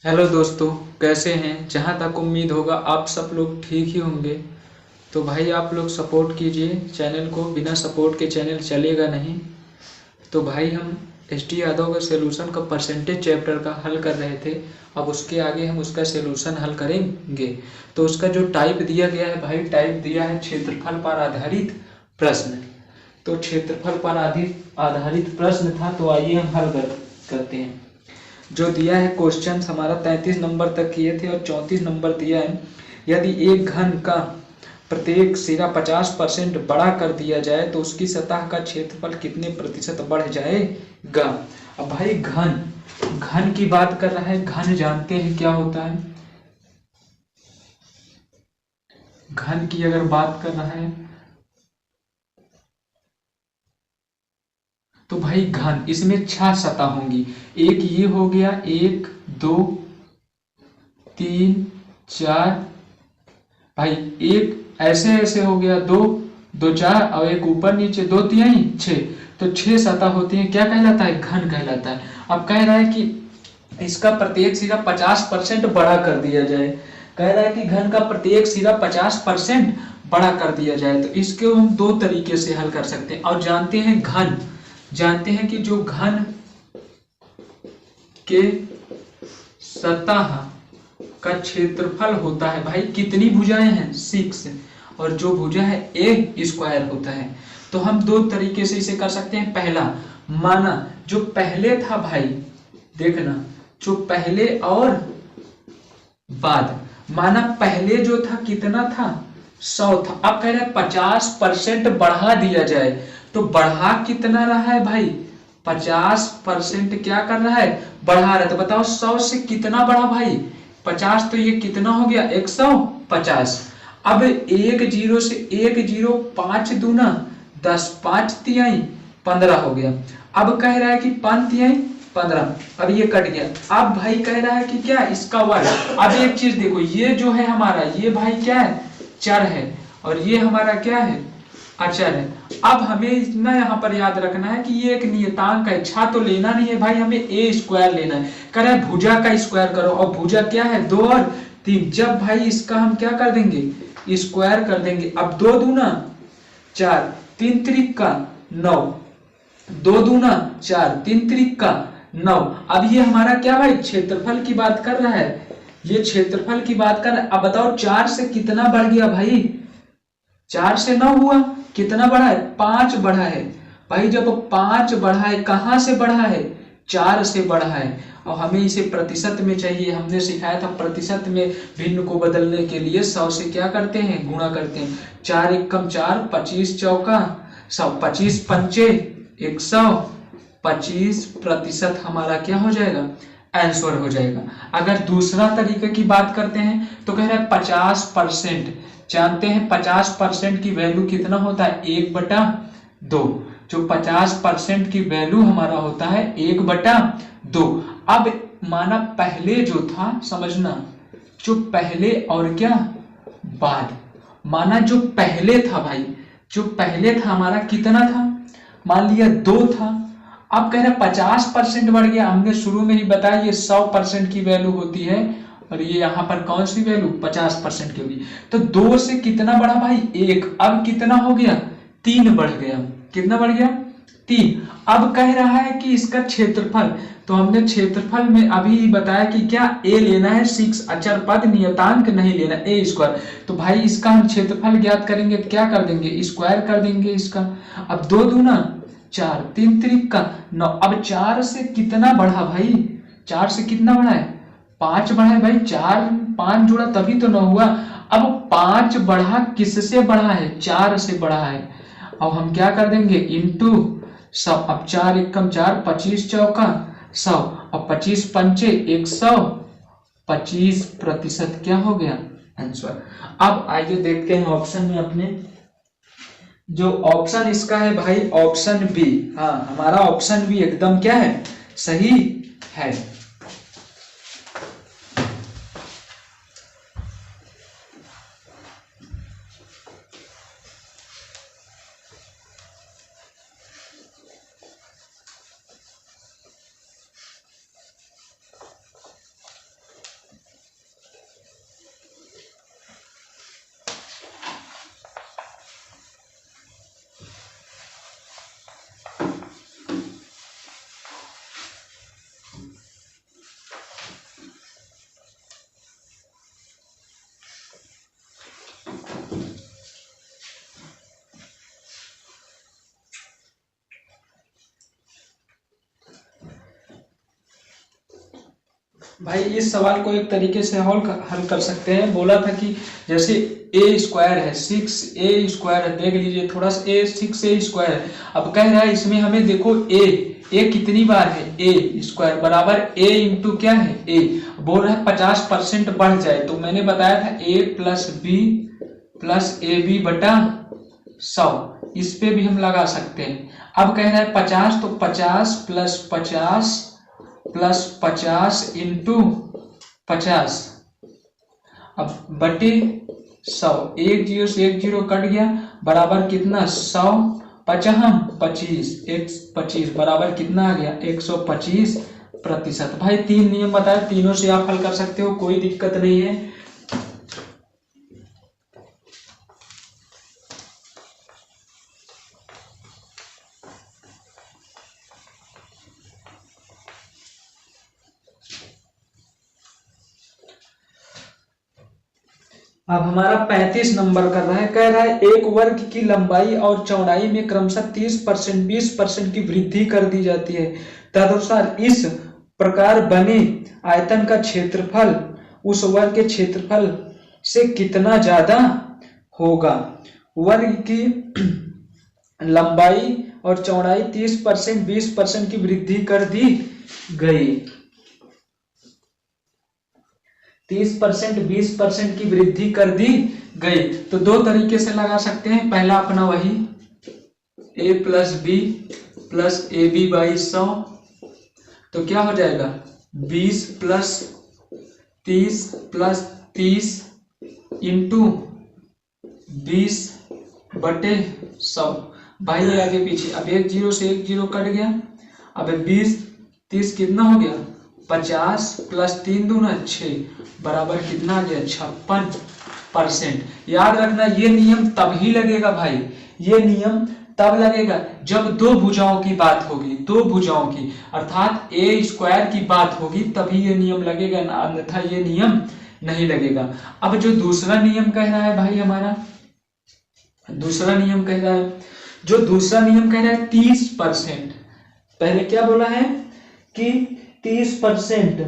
Hello दोस्तों, कैसे हैं। जहाँ तक उम्मीद होगा आप सब लोग ठीक ही होंगे। तो भाई आप लोग सपोर्ट कीजिए चैनल को, बिना सपोर्ट के चैनल चलेगा नहीं। तो भाई हम एस टी यादव का सॉल्यूशन का परसेंटेज चैप्टर का हल कर रहे थे। अब उसके आगे हम उसका सॉल्यूशन हल करेंगे। तो उसका जो टाइप दिया गया है भाई, टाइप दिया है क्षेत्रफल पर आधारित प्रश्न। तो क्षेत्रफल पर आधारित प्रश्न था, तो आइए हम करते हैं। जो दिया है क्वेश्चन हमारा 33 नंबर तक किए थे और 34 नंबर दिया है। यदि एक घन का प्रत्येक सिरा 50% बड़ा कर दिया जाए तो उसकी सतह का क्षेत्रफल कितने प्रतिशत बढ़ जाएगा। अब भाई घन घन की बात कर रहा है। घन जानते हैं क्या होता है। घन की अगर बात कर रहा है तो भाई घन इसमें 6 सतह होंगी। एक ये हो गया, 1 2 3 4। भाई एक ऐसे ऐसे हो गया, दो दो चार, और एक ऊपर नीचे, दो तिहाई 6। तो 6 सतह होती है, क्या कहलाता है, घन कहलाता है। अब कह रहा है कि इसका प्रत्येक सिरा 50% बड़ा कर दिया जाए। कह रहा है कि घन का प्रत्येक सिरा 50% बड़ा कर दिया जाए। तो इसको हम दो तरीके से हल कर सकते हैं। और जानते हैं घन, जानते हैं कि जो घन के सतह का क्षेत्रफल होता है भाई, कितनी भुजाएं हैं, 6। और जो भुजा है ए स्क्वायर होता है। तो हम दो तरीके से इसे कर सकते हैं। पहला, माना जो पहले था भाई, देखना, जो पहले और बाद, माना पहले जो था कितना था, 100 था। अब कह रहे हैं 50% बढ़ा दिया जाए। तो बढ़ा कितना रहा है भाई, 50% क्या कर रहा है, बढ़ा रहा है। तो बताओ 100 से कितना बढ़ा भाई, 50। तो ये कितना हो गया, 150। अब एक जीरो से एक जीरो, 5 दूना 10, 5 तिहाई 15 हो गया। अब कह रहा है कि 5 तिहाई 15। अब ये कट गया। अब भाई कह रहा है कि क्या, इसका वर्ग। अब एक चीज देखो, ये जो है हमारा, ये भाई क्या है, चर है। और ये हमारा क्या है, अचर है। अब हमें इतना यहाँ पर याद रखना है कि ये एक नियतांक है। छा तो लेना नहीं है भाई, हमें ए स्क्वायर लेना है। कह रहा है भुजा का स्क्वायर करो, और भुजा क्या है, 2 और 3। जब भाई इसका हम क्या कर देंगे, स्क्वायर कर देंगे। अब 2 दूना 4, 3 त्रिक का 9, 2 दूना 4, 3 त्रिक का 9। अब ये हमारा क्या भाई, क्षेत्रफल की बात कर रहा है। ये क्षेत्रफल की बात कर रहा है। अब बताओ 4 से कितना बढ़ गया भाई, 4 से 9 हुआ, कितना बढ़ा है, 5 बढ़ा है। भाई जब 5 बढ़ा है, कहां से बढ़ा है, 4 से बढ़ा है। और हमें इसे प्रतिशत में चाहिए। हमने सिखाया था प्रतिशत में भिन्न को बदलने के लिए 100 से क्या करते हैं, गुणा करते हैं। 4 एकम 4, 25 चौका 100, 25 पंचे 100, 25% हमारा क्या हो जाएगा, आंसर हो जाएगा। अगर दूसरा तरीके की बात करते हैं तो कह रहा है 50%। जानते हैं 50% की वैल्यू कितना होता है, 1/2। जो 50% की वैल्यू हमारा होता है 1/2। अब माना पहले जो था, समझना, जो पहले और क्या बाद, माना जो पहले था भाई, जो पहले था हमारा कितना था, मान लिया 2 था। अब कह रहे 50% बढ़ गया। हमने शुरू में ही बताया ये 100% की वैल्यू होती है, और ये यहाँ पर कौन सी वैल्यू, 50% की होगी। तो 2 से कितना बढ़ा भाई, 1। अब कितना हो गया, 3 बढ़ गया। कितना बढ़ गया, 3। अब कह रहा है कि इसका क्षेत्रफल। तो हमने क्षेत्रफल में अभी बताया कि क्या, ए लेना है 6, अचर पद नियतांक नहीं लेना, ए स्क्वायर। तो भाई इसका हम क्षेत्रफल ज्ञात करेंगे तो क्या कर देंगे, स्क्वायर कर देंगे इसका। अब 2 दूना 4, 3 त्रिक का 9। अब 4 से कितना बढ़ा भाई, 4 से कितना बढ़ा है, 5 बढ़ा है भाई। 4 5 जुड़ा तभी तो 9 हुआ। अब 5 बढ़ा किससे बढ़ा है, 4 से बढ़ा है। अब हम क्या कर देंगे, इंटू 100। अब 4 एकम 4, 25 चौका 100, और 25 पंचे 100, 25% क्या हो गया, आंसर। अब आइए देखते हैं ऑप्शन में अपने। जो ऑप्शन इसका है भाई, ऑप्शन बी। हाँ, हमारा ऑप्शन बी एकदम क्या है, सही है। भाई इस सवाल को एक तरीके से हल कर सकते हैं। बोला था कि जैसे ए स्क्वायर है, 6a² है, देख लीजिए थोड़ा सा, ए 6a² है। अब कह रहा है इसमें हमें देखो ए कितनी बार है, a² बराबर a इंटू क्या है a। बोल रहा है 50% बढ़ जाए, तो मैंने बताया था a plus b plus ab बटा 100, इस पे भी हम लगा सकते हैं। अब कह रहा है 50, तो 50 प्लस 50 प्लस 50 इंटू 50, अब बटे 100, एक जीरो से एक जीरो कट गया, बराबर कितना 100 25 25 बराबर कितना आ गया 125%। भाई 3 नियम बताए, तीनों से आप हल कर सकते हो, कोई दिक्कत नहीं है। अब हमारा 35 नंबर कर रहा है, कह रहा है एक वर्ग की लंबाई और चौड़ाई में क्रमशः 30%, 20% की वृद्धि कर दी जाती है। तदनुसार इस प्रकार बने आयतन का क्षेत्रफल उस वर्ग के क्षेत्रफल से कितना ज्यादा होगा। वर्ग की लंबाई और चौड़ाई 30%, 20% की वृद्धि कर दी गई, 30%, 20% की वृद्धि कर दी गई। तो दो तरीके से लगा सकते हैं। पहला अपना वही a plus B plus A B by 100, तो क्या हो जाएगा 20 प्लस 30 प्लस 30 इंटू 20 बटे 100। भाई आगे पीछे, अब एक जीरो से एक जीरो कट गया, अब 20 30 कितना हो गया 50 प्लस 3 दूना 6 बराबर कितना आ गया 56%। याद रखना ये नियम तब ही लगेगा भाई, ये नियम तब लगेगा जब दो भुजाओं की बात होगी, दो भुजाओं की, अर्थात a² की बात होगी, तभी ये नियम लगेगा, अन्यथा ये नियम नहीं लगेगा। अब जो दूसरा नियम कह रहा है भाई, हमारा दूसरा नियम कह रहा है, जो दूसरा नियम कह रहा है 30%, पहले क्या बोला है कि 30%,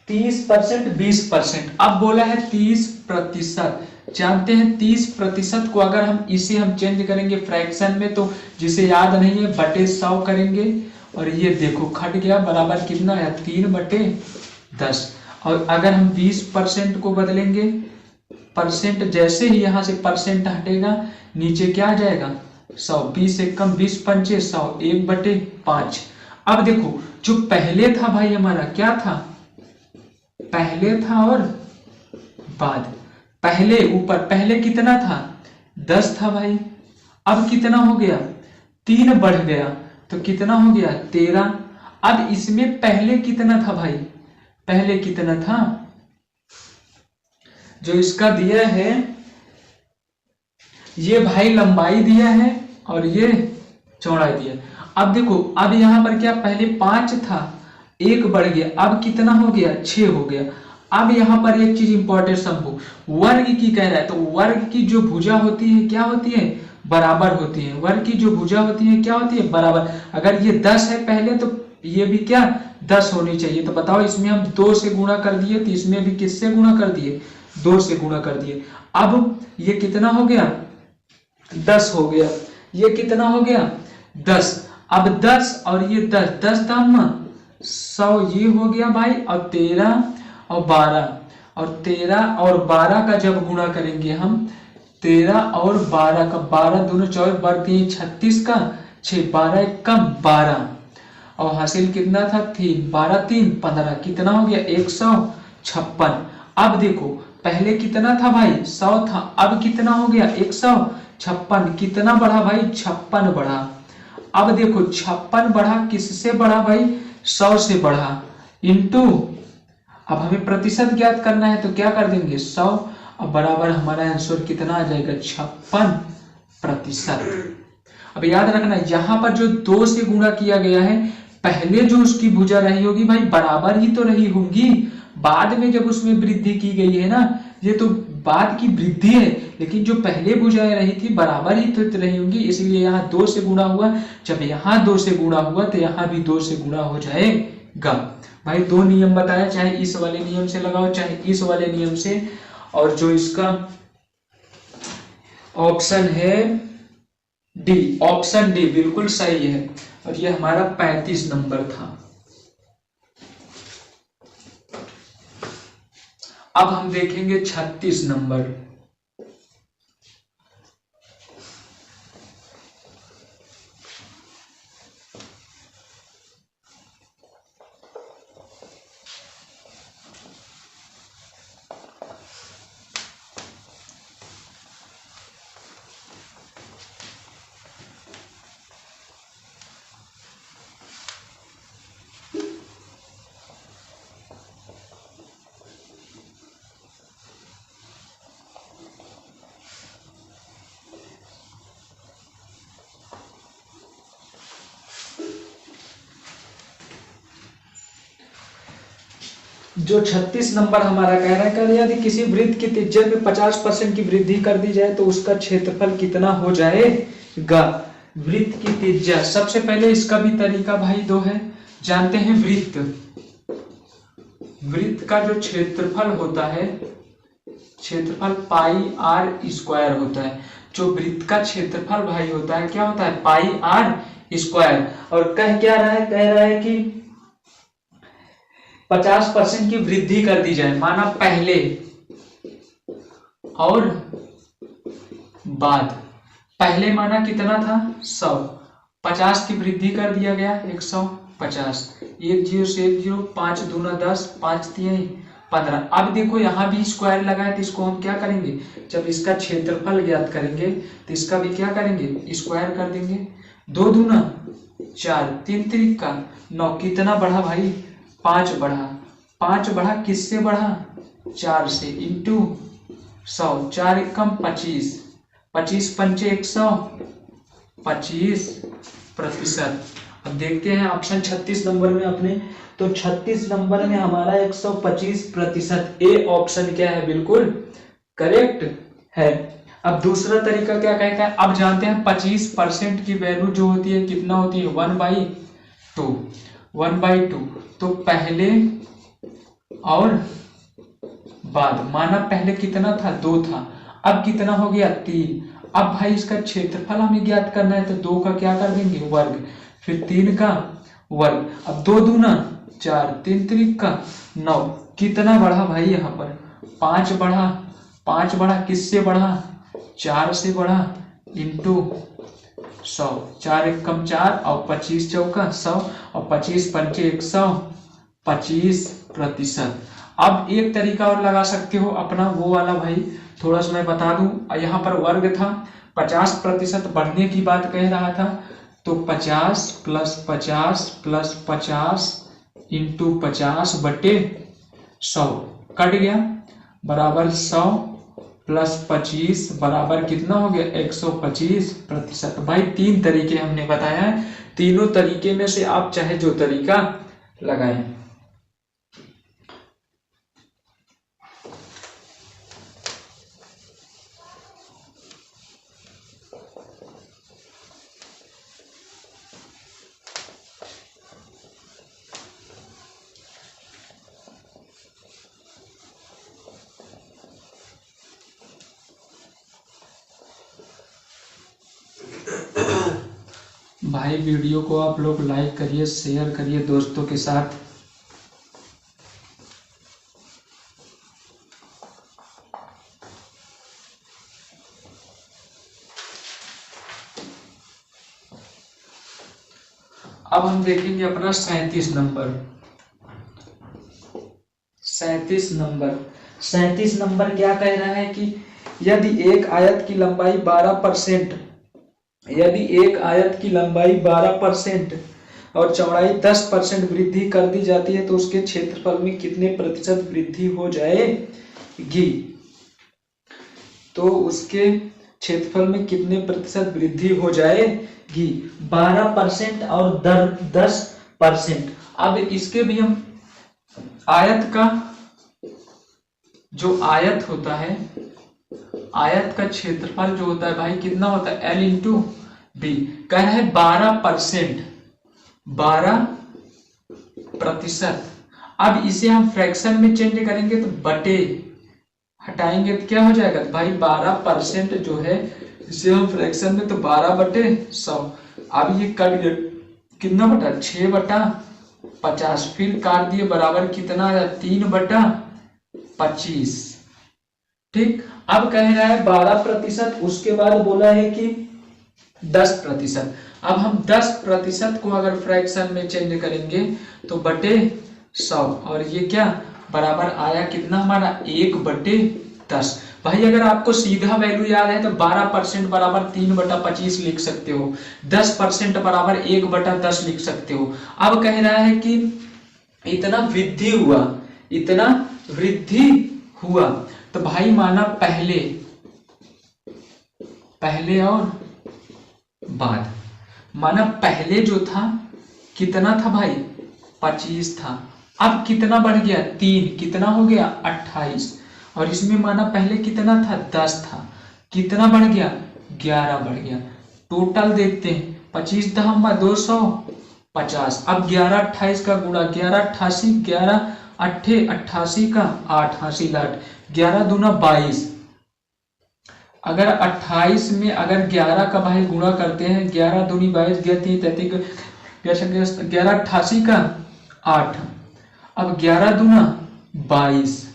20%, अब बोला है 30%। जानते हैं 30% को अगर हम इसे हम चेंज करेंगे फ्रैक्शन में, तो जिसे याद नहीं है बटे 100 करेंगे, और ये देखो खट गया, बराबर कितना है 3/10। और अगर हम 20% को बदलेंगे, परसेंट जैसे ही यहां से परसेंट हटेगा, नीचे क्या आ जाएगा 100, 20 से कम 20 पंचे 100, 1/5। अब देखो जो पहले था भाई हमारा क्या था, पहले था और बाद, पहले ऊपर पहले कितना था 10 था भाई, अब कितना हो गया 3 बढ़ गया, तो कितना हो गया 13। अब इसमें पहले कितना था भाई, पहले कितना था, जो इसका दिया है ये भाई लंबाई दिया है और ये चौड़ाई दिया। अब देखो, अब यहां पर क्या पहले 5 था, 1 बढ़ गया, अब कितना हो गया 6 हो गया। अब यहां पर एक चीज इंपॉर्टेंट समझो, वर्ग की कह रहा है, तो वर्ग की जो भुजा होती है क्या होती है, बराबर होती है। वर्ग की जो भुजा होती है क्या होती है, बराबर। अगर ये 10 है पहले, तो ये भी क्या 10 होनी चाहिए। तो बताओ, इसमें हम 2 से गुणा कर दिए, तो इसमें भी किससे गुणा कर दिए, 2 से गुणा कर दिए। अब ये कितना हो गया 10 हो गया, ये कितना हो गया 10। अब 10 और ये 10, 10 दाम 100, ये हो गया भाई, और 13 और 12, और 13 और 12 का जब गुणा करेंगे हम, 13 और 12 का, 12 दोनों 24 बढ़ती है 36 का 6, 12 1 कम 12, और हासिल कितना था 3, 12 3 15, कितना हो गया 156। अब देखो पहले कितना था भाई 100 था, अब कितना हो गया 156, कितना बढ़ा भाई 56 बढ़ा। अब देखो 56 बढ़ा, किससे बढ़ा भाई 100 से बढ़ा, इनटू, अब हमें प्रतिशत ज्ञात करना है, तो क्या कर देंगे 100, अब बराबर हमारा आंसर कितना आ जाएगा 56%। अब याद रखना यहां पर जो 2 से गुणा किया गया है, पहले जो उसकी भुजा रही होगी भाई बराबर ही तो रही होगी, बाद में जब उसमें वृद्धि की गई है ना, ये तो बाद की वृद्धि है, लेकिन जो पहले भुजाएं रही थी बराबर ही तो रही होंगी, इसलिए यहाँ 2 से गुणा हुआ। जब यहाँ 2 से गुणा हुआ तो यहाँ भी 2 से गुणा हो जाएगा। भाई दो नियम बताया, चाहे इस वाले नियम से लगाओ चाहे इस वाले नियम से, और जो इसका ऑप्शन है डी, ऑप्शन डी बिल्कुल सही है। और ये हमारा 35 नंबर था। अब हम देखेंगे 36 नंबर। जो 36 नंबर हमारा कह रहा है, कह यदि किसी वृत्त की त्रिज्या में 50% की वृद्धि कर दी जाए तो उसका क्षेत्रफल कितना हो जाएगा। वृत्त की त्रिज्या, सबसे पहले इसका भी तरीका भाई दो है, जानते हैं। वृत्त का जो क्षेत्रफल होता है, क्षेत्रफल पाई आर स्क्वायर होता है। जो वृत्त का क्षेत्रफल भाई होता है क्या होता है, पाई आर स्क्वायर। और कह क्या रहा है, कह रहा है कि 50% की वृद्धि कर दी जाए, माना पहले और बाद। पहले माना कितना था 100, 50 की वृद्धि कर दिया गया 150, 1 0 से 1 0, 5 दूना 10, 5 3 15। अब देखो यहाँ भी स्क्वायर लगा है तो इसको हम क्या करेंगे, जब इसका क्षेत्रफल ज्ञात करेंगे तो इसका भी क्या करेंगे, स्क्वायर कर देंगे। 2 दूना 4, 3 3 का 9, कितना बढ़ा भाई 5 बढ़ा। 5 बढ़ा किससे बढ़ा, 4 से, इंटू 100, 4 एकम 25, 25 पंचे 100, 25%। अब देखते हैं ऑप्शन 36 नंबर में अपने, तो 36 नंबर में हमारा 125%, ए ऑप्शन क्या है, बिल्कुल करेक्ट है। अब दूसरा तरीका क्या कहता है, अब जानते हैं 25% की वैल्यू जो होती है कितना होती है, 1/2, 1/2। तो पहले और बाद, माना पहले कितना था 2 था, अब कितना हो गया 3। अब भाई इसका क्षेत्रफल हमें ज्ञात करना है तो 2 का क्या कर देंगे वर्ग, फिर 3 का वर्ग। अब 2 दूना 4, 3 3 का 9, कितना बढ़ा भाई यहाँ पर 5 बढ़ा। 5 बढ़ा किससे बढ़ा, 4 से बढ़ा, इंटू 100, 4 एकम 4 और 25 चौका 100 और 25 पंचे 125%। अब एक तरीका और लगा सकते हो अपना, वो वाला भाई थोड़ा सा मैं बता दूं। यहाँ पर वर्ग था, 50% बढ़ने की बात कह रहा था, तो 50 प्लस 50 प्लस 50 इंटू 50 बटे 100 कट गया, बराबर 100 प्लस 25 बराबर कितना हो गया 125%। भाई 3 तरीके हमने बताया है, तीनों तरीके में से आप चाहे जो तरीका लगाएं। भाई वीडियो को आप लोग लाइक करिए, शेयर करिए दोस्तों के साथ। अब हम देखेंगे अपना 37 नंबर। 37 नंबर क्या कह रहा है कि यदि एक आयत की लंबाई 12%, यदि एक आयत की लंबाई 12% और चौड़ाई 10% वृद्धि कर दी जाती है तो उसके क्षेत्रफल में कितने प्रतिशत वृद्धि हो जाएगी। तो उसके क्षेत्रफल में कितने प्रतिशत वृद्धि हो जाएगी, 12% और 10%। अब इसके भी हम आयत का, जो आयत होता है, आयत का क्षेत्रफल जो होता है भाई कितना होता है, L इंटू बी। कह रहा है 12%, 12%। अब इसे हम फ्रैक्शन में चेंज करेंगे तो बटे हटाएंगे तो क्या हो जाएगा, तो भाई 12% जो है इसे हम फ्रैक्शन में तो 12/100। अब ये कट गया कितना बटा 6/50, फिर काट दिए बराबर कितना आया 3/25। ठीक, अब कह रहा है 12%, उसके बाद बोला है कि 10%। अब हम 10% को अगर फ्रैक्शन में चेंज करेंगे तो बटे 100, और ये क्या बराबर आया कितना हमारा 1/10। भाई अगर आपको सीधा वैल्यू याद है तो 12% बराबर 3/25 लिख सकते हो, 10% बराबर 1/10 लिख सकते हो। अब कह रहा है कि इतना वृद्धि हुआ, इतना वृद्धि हुआ, तो भाई माना पहले पहले और बाद, माना पहले जो था कितना था भाई 25 था, अब कितना बढ़ गया 3, कितना हो गया 28, और इसमें माना पहले कितना था 10 था, कितना बढ़ गया 11 बढ़ गया। टोटल देखते हैं 25 दहम्मा 250, अब 11 28 का गुणा 11 88, 11 अट्ठे 88 का 8 हासिल 8, 11 दूना 22। अगर 28 में अगर 11 का भाई गुणा करते हैं, 11 दूनी 22, 11 88 का 8, अब 11 दूना 22,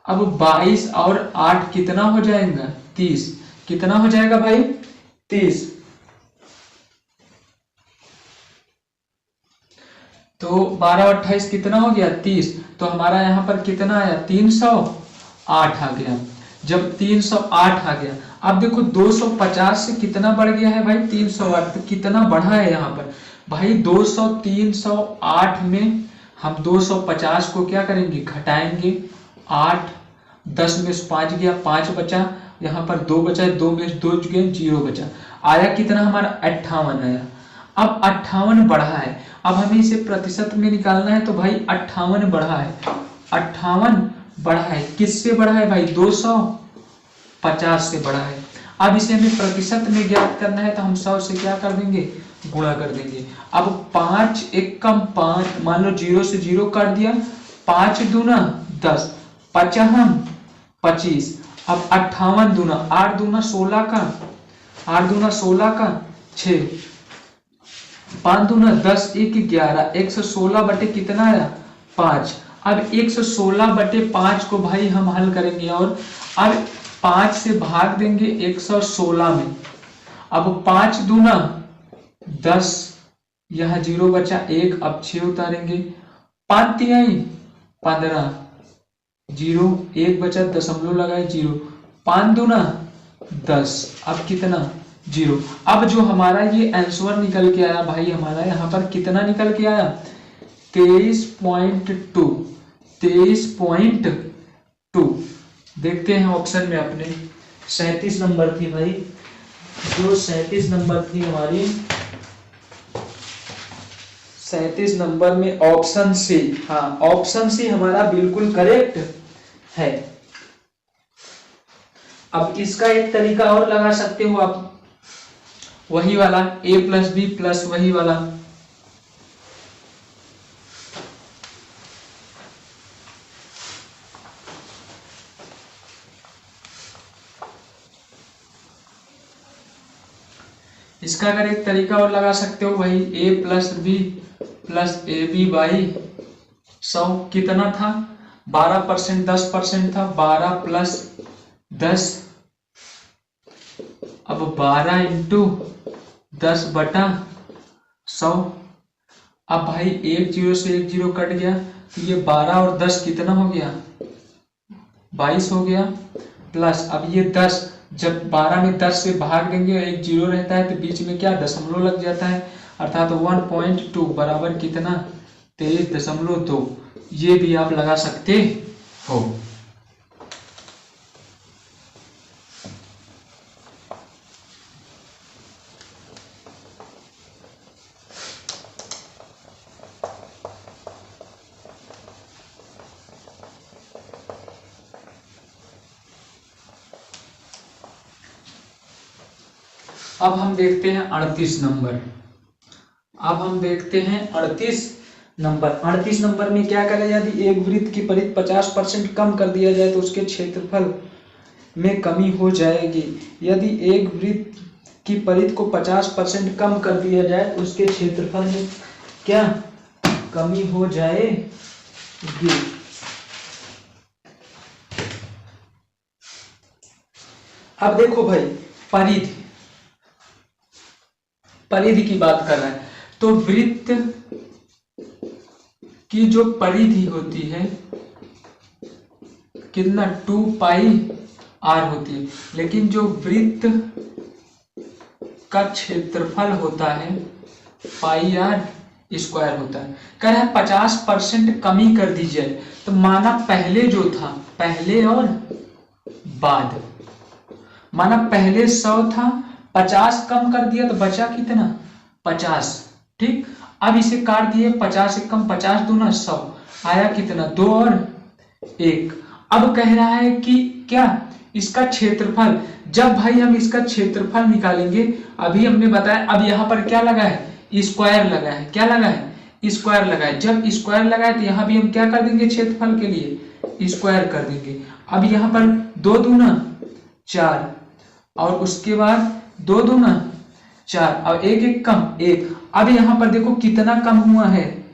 अब 22 और 8 कितना हो जाएगा 30, कितना हो जाएगा भाई 30। तो 12 और 28 कितना हो गया 30, तो हमारा यहाँ पर कितना आया 308 आ गया। जब 308 आ गया, अब देखो 250 से कितना बढ़ गया है भाई 308, तो कितना बढ़ा है यहाँ पर भाई 200, 308 में हम 250 को क्या करेंगे घटाएंगे, 8 10 में से 5 गया 5 बचा, यहाँ पर 2 बचा, 2 में से 2 गए 0 बचा, आया कितना हमारा 58 आया। अब 58 बढ़ा है, अब हमें इसे प्रतिशत में निकालना है, तो भाई 58 बढ़ा है, 58 बढ़ा है, किससे बढ़ा है भाई 250 से बढ़ा है। अब इसे हमें प्रतिशत में ज्ञात करना है, तो हम 100 से क्या कर देंगे गुणा कर देंगे। अब 5 एकम 5, मान लो 0 से 0 काट दिया, 5 दूना 10, 55 25, अब 58 दूना 8 दूना 16 का 8 दूना 16 का 6, 5 दूना 10, 1 11, 116 बटे कितना आया 5। अब 116 बटे 5 को भाई हम हल करेंगे, और अब 5 से भाग देंगे 116 में, अब 5 दूना 10, यह 0 बचा 1, अब 6 उतारेंगे, 5 तिहाई 15, 0 1 बचा दशमलव लगाए 0, 5 दूना 10, अब कितना 0। अब जो हमारा ये आंसर निकल के आया भाई, हमारा यहाँ पर कितना निकल के आया 23.2, 23.2। देखते हैं ऑप्शन में अपने 37 नंबर थी भाई, जो 37 नंबर थी हमारी, 37 नंबर में ऑप्शन सी, हाँ ऑप्शन सी हमारा बिल्कुल करेक्ट है। अब इसका एक तरीका और लगा सकते हो आप, वही वाला a प्लस बी प्लस वही वाला, इसका अगर एक तरीका और लगा सकते हो वही a plus B plus A B by 100, कितना था 12%, 10% था, 12 प्लस 10, अब 12 इंटू 10 बटा 100। अब भाई 1 0 से 1 0 कट गया, तो ये 12 और 10 कितना हो गया 22 हो गया, प्लस अब ये 10, जब 12 में 10 से भाग देंगे 1 0 रहता है, तो बीच में क्या दशमलव लग जाता है, अर्थात 1.2 बराबर कितना 23.2। ये भी आप लगा सकते हो। अब हम देखते हैं 38 नंबर, अब हम देखते हैं 38 नंबर। 38 नंबर में क्या करें, यदि एक वृत्त की परिधि 50% कम कर दिया जाए तो उसके क्षेत्रफल में कमी हो जाएगी। यदि एक वृत्त की परिधि को 50% कम कर दिया जाए तो उसके क्षेत्रफल में क्या कमी हो जाएगी। अब देखो भाई, परिधि परिधि की बात कर रहा है तो वृत्त की जो परिधि होती है कितना 2 पाई r होती है, लेकिन जो वृत्त का क्षेत्रफल होता है पाई r स्क्वायर होता है। कह रहा है 50% कमी कर दी जाए, तो माना पहले जो था, पहले और बाद, माना पहले 100 था, 50 कम कर दिया तो बचा कितना 50, ठीक। अब इसे काट दिए, 50 से कम 50 दूना 100, आया कितना 2 और 1। अब कह रहा है कि क्या इसका क्षेत्रफल, जब भाई हम इसका क्षेत्रफल निकालेंगे, अभी हमने बताया, अब यहाँ पर क्या लगा है स्क्वायर लगा है, क्या लगा है स्क्वायर लगा है। जब स्क्वायर लगा है तो यहाँ भी हम क्या कर देंगे, क्षेत्रफल के लिए स्क्वायर कर देंगे। अब यहाँ पर 2 दूना 4 और उसके बाद 2 दूना 4 और 1 1 कम 1। अब यहाँ पर देखो कितना कम हुआ है,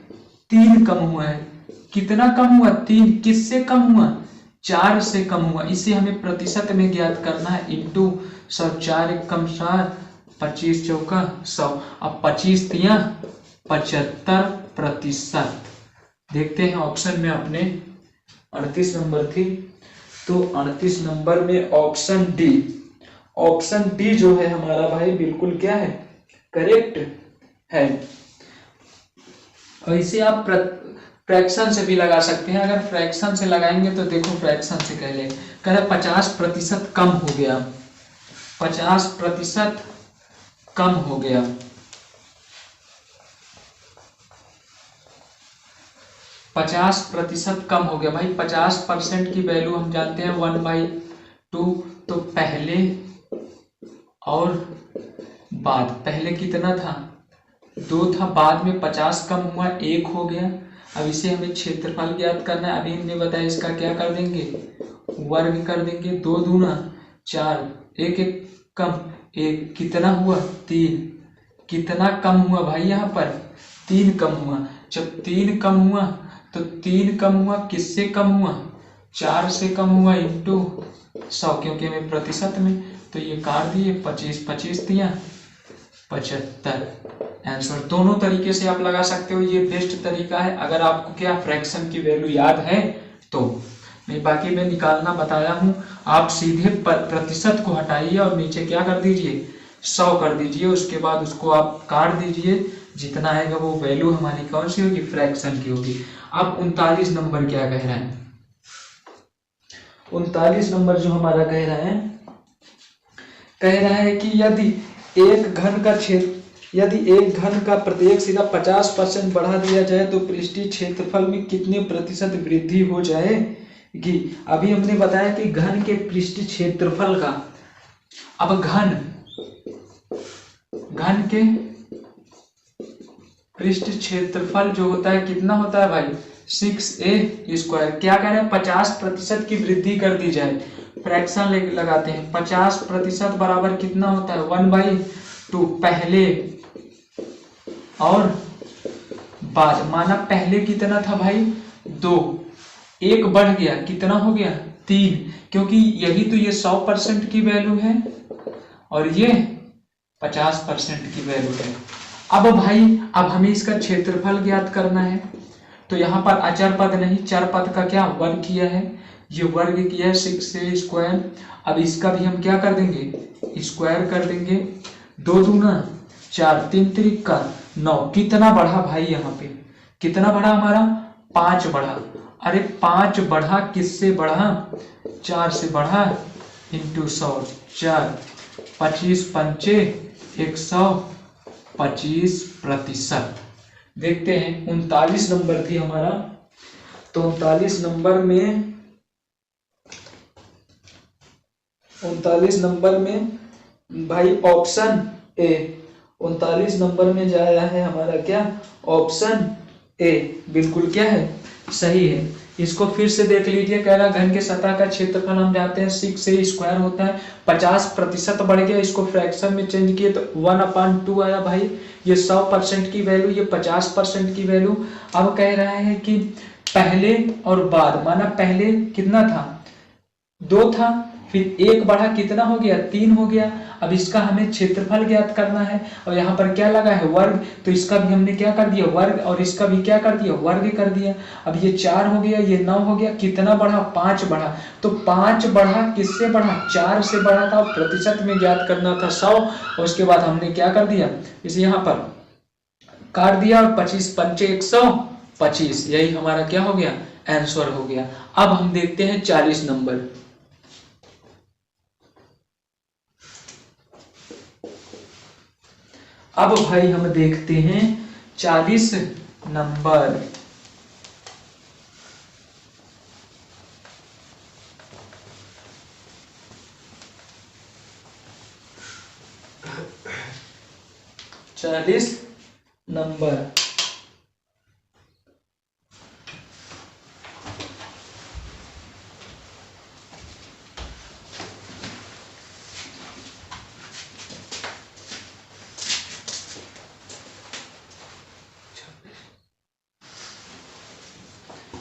3 कम हुआ है। कितना कम हुआ 3, किससे कम हुआ 4 से कम हुआ। इसे हमें प्रतिशत में ज्ञात करना है, इंटू 100, 4 1 कम 7, 25 चौका 100। अब 25 तिया 75%। देखते हैं ऑप्शन में अपने 38 नंबर थी, तो 38 नंबर में ऑप्शन डी, ऑप्शन डी जो है हमारा भाई बिल्कुल क्या है करेक्ट है। और इसे आप फ्रैक्शन से भी लगा सकते हैं। अगर फ्रैक्शन से लगाएंगे तो देखो फ्रैक्शन से कह ले, कह रहे 50% कम हो गया, 50% कम हो गया। 50% कम हो गया भाई। 50% की वैल्यू हम जानते हैं 1/2, तो पहले और बाद, पहले कितना था 2 था, बाद में 50 कम हुआ 1 हो गया। अब इसे हमें क्षेत्रफल ज्ञात करना है। अभी हमने बताया इसका क्या कर देंगे वर्ग कर देंगे, 2 दूना 4, 1 1 कम 1, कितना हुआ 3। कितना कम हुआ भाई, यहाँ पर 3 कम हुआ। जब 3 कम हुआ तो 3 कम हुआ, किससे कम हुआ 4 से कम हुआ, इंटू 100, क्योंकि हमें प्रतिशत में, तो ये काट दिए 25 25 दिया 75 आंसर। दोनों तरीके से आप लगा सकते हो, ये बेस्ट तरीका है अगर आपको क्या फ्रैक्शन की वैल्यू याद है तो। नहीं बाकी मैं निकालना बताया हूं, आप सीधे प्रतिशत को हटाइए और नीचे क्या कर दीजिए 100 कर दीजिए, उसके बाद उसको आप काट दीजिए, जितना आएगा वो वैल्यू हमारी कौन सी होगी फ्रैक्शन की होगी। अब 39 नंबर क्या कह रहा है, 39 नंबर जो हमारा कह रहा है कि यदि एक घन का प्रत्येक सिरा 50% बढ़ा दिया जाए तो पृष्ठीय क्षेत्रफल में कितने प्रतिशत वृद्धि हो जाएगी। अभी हमने बताया कि घन के पृष्ठीय क्षेत्रफल का, अब घन के पृष्ठ क्षेत्रफल जो होता है कितना होता है भाई 6a²। क्या कह रहे हैं 50% की वृद्धि कर दी जाए, फ्रैक्शन लगाते हैं। 50% बराबर कितना होता है 1/2, पहले और बाद। माना पहले कितना था भाई 2, 1 बढ़ गया, कितना हो गया 3, क्योंकि यही तो ये 100% की वैल्यू है और ये 50% की वैल्यू है। अब भाई अब हमें इसका क्षेत्रफल ज्ञात करना है, तो यहाँ पर अचर पद नहीं चर पद का क्या वर्ग किया है, ये वर्ग किया है 6a²। अब इसका भी हम क्या कर देंगे स्क्वायर कर देंगे, 2 दूना 4, 3 त्रिक 9, कितना बढ़ा भाई यहाँ पे कितना बढ़ा हमारा 5 बढ़ा। अरे 5 बढ़ा किससे बढ़ा 4 से बढ़ा, इंटू 100, 4 25 पंचे 125%। देखते हैं 39 नंबर थी हमारा, तो 39 नंबर में भाई ऑप्शन ए, 39 नंबर में जाया है हमारा क्या ऑप्शन ए बिल्कुल क्या है, सही है। इसको फिर से देख लीजिए, कह रहा घन के सतह का क्षेत्रफल हम जानते हैं 6a स्क्वायर होता है, 50% बढ़ गया, इसको फ्रैक्शन में चेंज किए तो 1/2 आया भाई। ये 100% की वैल्यू, ये 50% की वैल्यू। अब कह रहा है कि पहले और बाद, माना पहले कितना था, 2 था, फिर 1 बढ़ा कितना हो गया, 3 हो गया। अब इसका हमें क्षेत्रफल ज्ञात करना है, और यहाँ पर क्या लगा है, वर्ग, तो इसका भी हमने क्या कर दिया, वर्ग, और इसका भी क्या कर दिया, वर्ग कर दिया। अब ये 4 हो गया, ये 9 हो गया, कितना बढ़ा, 5 बढ़ा। तो 5 बढ़ा, किससे बढ़ा, 4 से बढ़ा था, प्रतिशत में ज्ञात करना था 100, और उसके बाद हमने क्या कर दिया, इसे यहाँ पर काट दिया, और 25 पंचे 125, यही हमारा क्या हो गया, आंसर हो गया। अब हम देखते हैं 40 नंबर। अब भाई हम देखते हैं 40 नंबर।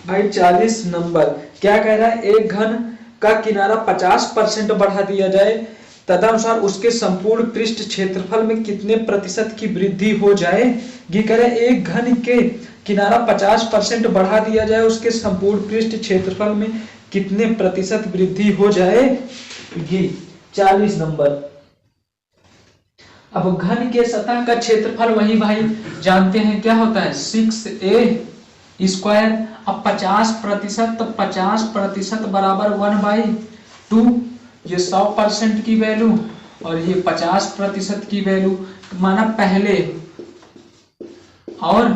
भाई 40 नंबर क्या कह रहा है, एक घन का किनारा 50% बढ़ा दिया जाए, तदनुसार उसके संपूर्ण पृष्ठ क्षेत्रफल में कितने प्रतिशत की वृद्धि हो जाएगी। कह रहे हैं एक घन के किनारा 50% बढ़ा दिया जाए, उसके संपूर्ण पृष्ठ क्षेत्रफल में कितने प्रतिशत वृद्धि हो जाएगी। 40 नंबर। अब घन के सतह का क्षेत्रफल वही भाई जानते हैं क्या होता है, 6a स्क्वायर। अब 50%, तो 50% बराबर 1/2, ये 100% की वैल्यू और ये 50% की वैल्यू, माना पहले और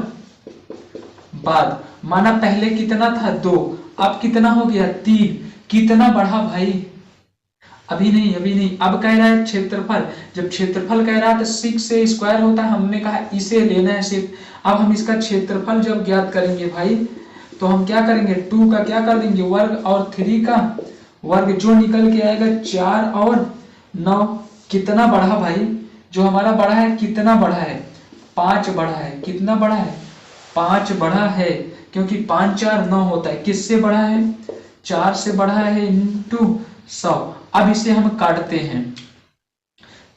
बाद। माना पहले कितना था, 2, अब कितना हो गया, 3, कितना बढ़ा भाई, अभी नहीं, अब कह रहा है क्षेत्रफल। जब क्षेत्रफल कह रहा है तो 6a स्क्वायर होता है, हमने कहा इसे लेना है सिर्फ। अब हम इसका क्षेत्रफल जब ज्ञात करेंगे भाई, तो हम क्या करेंगे, 2 का क्या कर देंगे वर्ग, और 3 का वर्ग, जो निकल के आएगा 4 और 9, कितना बढ़ा भाई, जो हमारा बढ़ा है कितना बढ़ा है, 5 बढ़ा है। कितना बढ़ा है, 5 बढ़ा है, क्योंकि 5 4 9 होता है। किससे बढ़ा है, 4 से बढ़ा है, इंटू 100। अब इसे हम काटते हैं,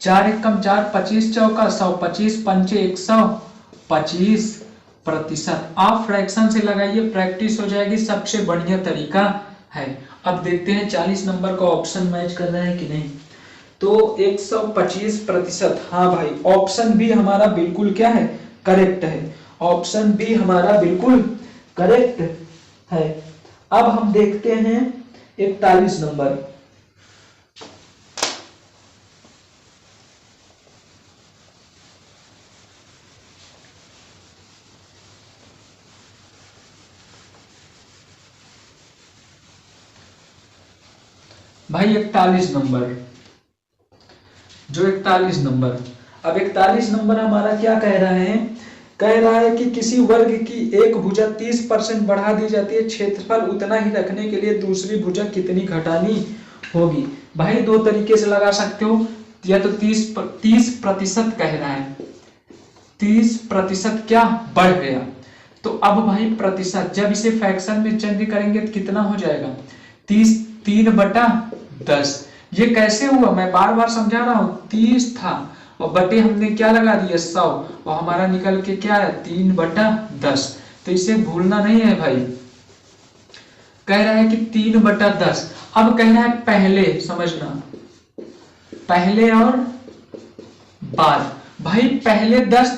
4 एकम 4, 25 चौका 100, 25 पंचे 125%। आप फ्रैक्शन से लगाइए, प्रैक्टिस हो जाएगी, सबसे बढ़िया तरीका है। अब देखते हैं 40 नंबर का ऑप्शन मैच कर रहा है कि नहीं। तो 125%, हाँ भाई, ऑप्शन बी हमारा बिल्कुल क्या है, करेक्ट है। ऑप्शन बी हमारा बिल्कुल करेक्ट है। अब हम देखते हैं 41 नंबर। भाई 41 नंबर, जो 41 नंबर, अब 41 नंबर हमारा क्या कह रहा है कि किसी वर्ग की एक भुजा 30% बढ़ा दी जाती है, क्षेत्रफल उतना ही रखने के लिए दूसरी भुजा कितनी घटानी होगी। भाई 2 तरीके से लगा सकते हो, या तो 30% कह रहा है, 30% क्या बढ़ गया। तो अब भाई प्रतिशत, जब इसे फ्रैक्शन में चेंज करेंगे तो कितना हो जाएगा, 3/10। ये कैसे हुआ, मैं बार बार समझा रहा हूं, 30 था और बटे हमने क्या लगा दिया 100, और हमारा निकल के क्या है 3/10। तो इसे भूलना नहीं है भाई। कह रहा है कि 3/10। अब कह रहा है पहले, समझना, पहले और बाद। भाई पहले 10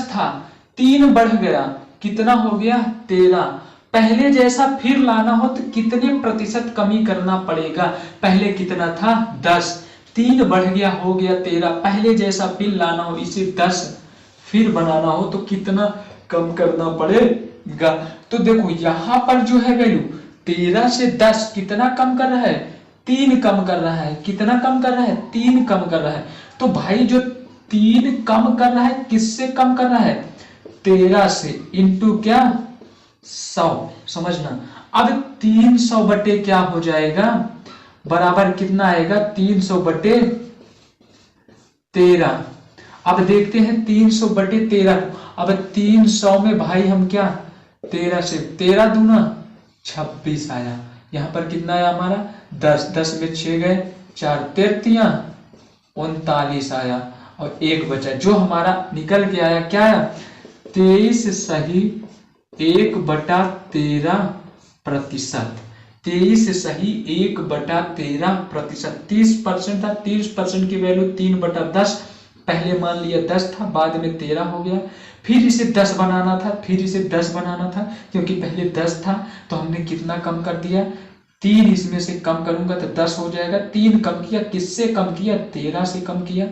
था, 3 बढ़ गया, कितना हो गया 13। पहले जैसा फिर लाना हो तो कितने प्रतिशत कमी करना पड़ेगा। पहले कितना था 10, 3 बढ़ गया, हो गया 13। पहले जैसा फिर लाना हो, इसे 10 फिर बनाना हो तो कितना कम करना पड़ेगा। तो देखो यहां पर जो है वैल्यू 13 से 10 कितना कम कर रहा है, 3 कम कर रहा है। कितना कम कर रहा है, 3 कम कर रहा है। तो भाई जो 3 कम कर रहा है, किससे कम कर रहा है, 13 से इंटू क्या 100, समझना। अब 300 बटे क्या हो जाएगा, बराबर कितना आएगा 300 बटे 13। अब देखते हैं 300 बटे 13। अब 300 में भाई हम क्या 13 से 13 दूना 26 आया। यहां पर कितना आया हमारा 10, 10 में 6 गए, 4 33 39 आया और 1 बचा, जो हमारा निकल के आया क्या आया 23 सही 1/13%। 23 सही 1/13%। 30% था, 30% की वैल्यू 3/10। पहले मान लिया 10 था, बाद में 13 हो गया। फिर इसे 10 बनाना था, फिर इसे 10 बनाना था, क्योंकि पहले 10 था तो हमने कितना कम कर दिया 3, इसमें से कम करूंगा तो 10 हो जाएगा। 3 कम किया, किससे कम किया 13 से कम किया,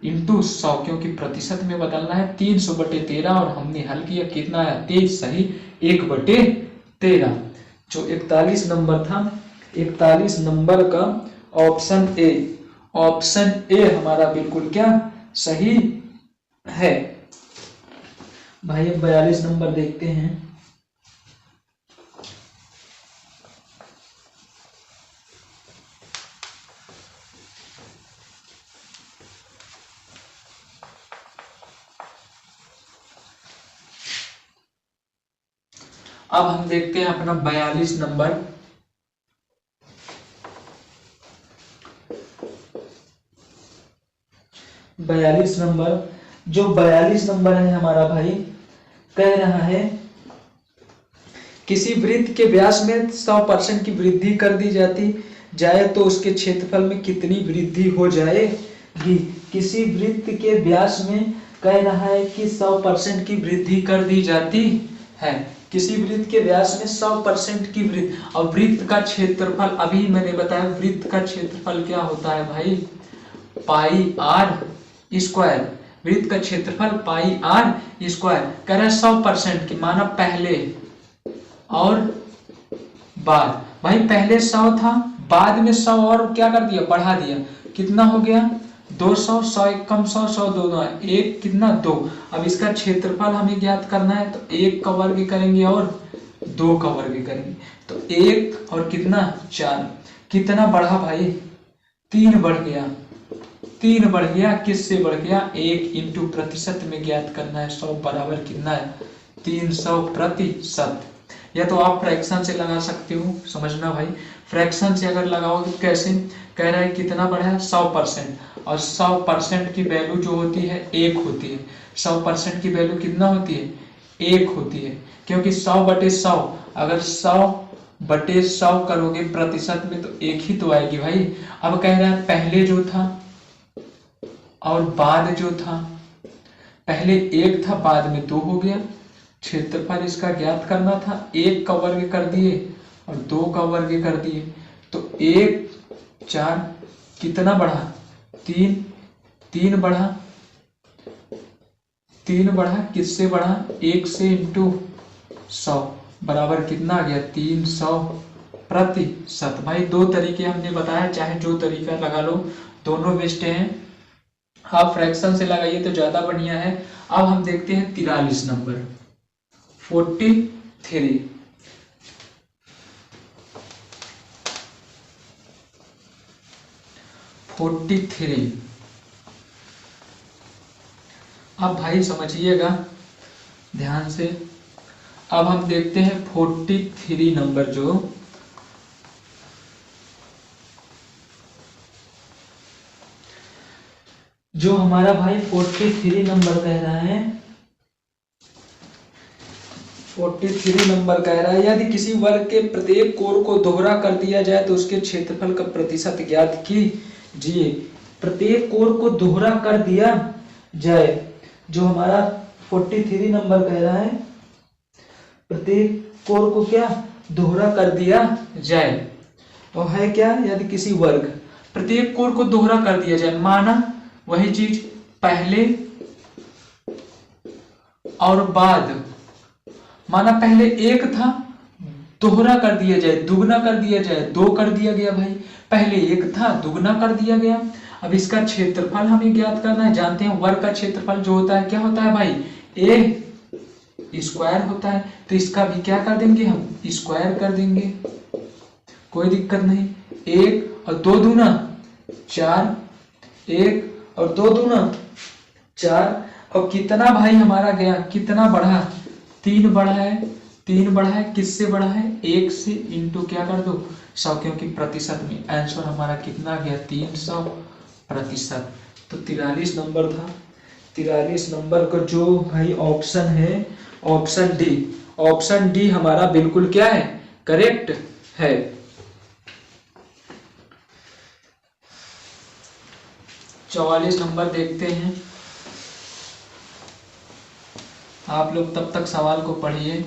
इंटू 100, क्योंकि प्रतिशत में बदलना है। 300 बटे 13 और हमने हल किया, कितना आया 23 सही 1/13। जो 41 नंबर था, 41 नंबर का ऑप्शन ए हमारा बिल्कुल क्या सही है। भाई अब 42 नंबर देखते हैं। अब हम देखते हैं अपना 42 नंबर। जो 42 नंबर है हमारा भाई, कह रहा है किसी वृत्त के व्यास में 100% की वृद्धि कर दी जाती जाए तो उसके क्षेत्रफल में कितनी वृद्धि हो जाएगी। किसी वृत्त के व्यास में कह रहा है कि 100% की वृद्धि कर दी जाती है। किसी वृत्त के व्यास में 100% की वृद्धि, और वृत्त का क्षेत्रफल अभी मैंने बताया, वृत्त का क्षेत्रफल क्या होता है भाई पाई आर स्क्वायर। वृत्त का क्षेत्रफल पाई आर स्क्वायर। कह रहा है 100% की, माना पहले और बाद। भाई पहले 100 था, बाद में 100 और क्या कर दिया बढ़ा दिया, कितना हो गया 200, 100 एक कम 100, 100 2 1 कितना 2। अब इसका क्षेत्रफल हमें ज्ञात करना है, तो 1 का वर्ग करेंगे और 2 का वर्ग करेंगे, तो 1 और कितना 4। कितना बढ़ा भाई 3 बढ़ गया, 3 बढ़ गया, किससे बढ़ गया 1 इंटू प्रतिशत में ज्ञात करना है। 100 बराबर कितना है 300%। या तो आप फ्रैक्शन से लगा सकते हो, समझना भाई। फ्रैक्शन से अगर लगाओगे कैसे, कह रहा है कितना बढ़ा है 100%, और 100% की वैल्यू जो होती है 1 होती है। 100% की वैल्यू कितना होती है 1 होती है, क्योंकि 100/100, अगर 100/100 करोगे प्रतिशत में तो 1 ही तो आएगी भाई। अब कह रहा है पहले जो था और बाद जो था, पहले 1 था बाद में 2 हो गया। क्षेत्रफल इसका ज्ञात करना था, 1 का वर्ग कर दिए और 2 का वर्ग कर दिए, तो 1 4 कितना बढ़ा 3, 3 बढ़ा, 3 बढ़ा, किससे बढ़ा 1 से इंटू 100 बराबर कितना आ गया 300%। भाई 2 तरीके हमने बताया, चाहे जो तरीका लगा लो, दोनों बेस्ट हैं। आप फ्रैक्शन से लगाइए तो ज्यादा बढ़िया है। अब हम देखते हैं 43 नंबर 43। अब भाई समझिएगा ध्यान से। अब हम देखते हैं 43 नंबर, जो हमारा भाई 43 नंबर कह रहा है, 43 नंबर कह रहा है यदि किसी वर्ग के प्रत्येक कोण को दोहरा कर दिया जाए तो उसके क्षेत्रफल का प्रतिशत ज्ञात कीजिए। प्रत्येक कोण को दोहरा कर दिया जाए, जो हमारा 43 नंबर कह रहा है प्रत्येक कोण को क्या दोहरा कर दिया जाए, तो है क्या यदि किसी वर्ग प्रत्येक कोण को दोहरा कर दिया जाए, माना वही चीज पहले और बाद, माना पहले 1 था दोहरा कर दिया जाए, दुगना कर दिया जाए, 2 कर दिया गया भाई। पहले 1 था दुगना कर दिया गया। अब इसका क्षेत्रफल हमें ज्ञात करना है। जानते हैं वर्ग का क्षेत्रफल जो होता है क्या होता है भाई, स्क्वायर होता है, तो इसका भी क्या कर देंगे हम, स्क्वायर कर देंगे, कोई दिक्कत नहीं। 1 और 2 दूना 4, 1 और 2 दूना 4, और कितना भाई हमारा गया, कितना बढ़ा, 3 बढ़ा है, 3 बढ़ा है, किससे बढ़ा है, 1 से, इंटू क्या कर दो 100, क्योंकि प्रतिशत में आंसर हमारा कितना गया 300%। तो 43 नंबर था। 43 नंबर का जो भाई ऑप्शन है, ऑप्शन डी, ऑप्शन डी हमारा बिल्कुल क्या है, करेक्ट है। 44 नंबर देखते हैं। आप लोग तब तक सवाल को पढ़िए।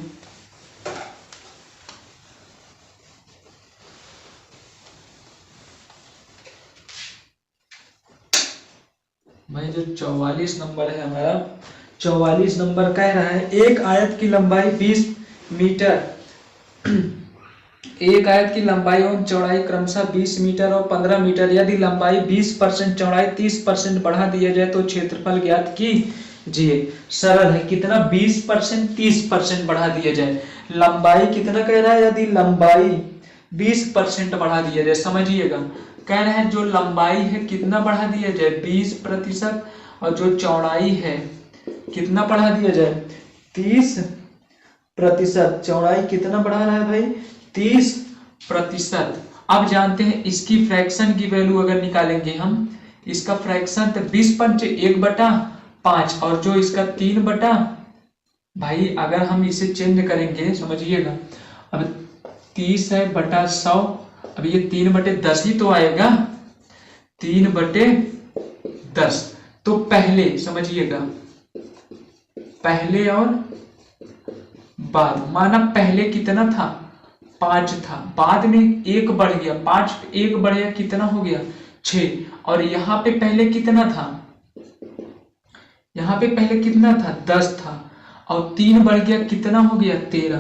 भाई जो 44 नंबर है हमारा, 44 नंबर कह रहा है एक आयत की लंबाई 20 मीटर, एक आयत की लंबाई और चौड़ाई क्रमशः 20 मीटर और 15 मीटर, यदि लंबाई 20% चौड़ाई 30% बढ़ा दिया जाए तो क्षेत्रफल ज्ञात कीजिए। सरल है, कितना 20% 30% बढ़ा दिया जाए, लंबाई कितना कह रहा है, यदि लंबाई 20% बढ़ा दिया जाए, समझिएगा कह रहे हैं जो लंबाई है कितना बढ़ा दिया जाए 20%, और जो चौड़ाई है कितना बढ़ा दिया जाए 30%, चौड़ाई कितना बढ़ा रहा है भाई 30%। अब जानते हैं इसकी फ्रैक्शन की वैल्यू अगर निकालेंगे हम, इसका फ्रैक्शन तो 20 1/5, और जो इसका 3 भाई अगर हम इसे चेंज करेंगे समझिएगा, अब 30 है बटा 100, अब ये 3/10 ही तो आएगा, 3/10। तो पहले समझिएगा, पहले और बाद, माना पहले कितना था 5 था, बाद में 1 बढ़ गया, 5 1 बढ़ गया, कितना हो गया 6, और यहाँ पे पहले कितना था, यहाँ पे पहले कितना था 10 था, और 3 बढ़ गया, कितना हो गया 13,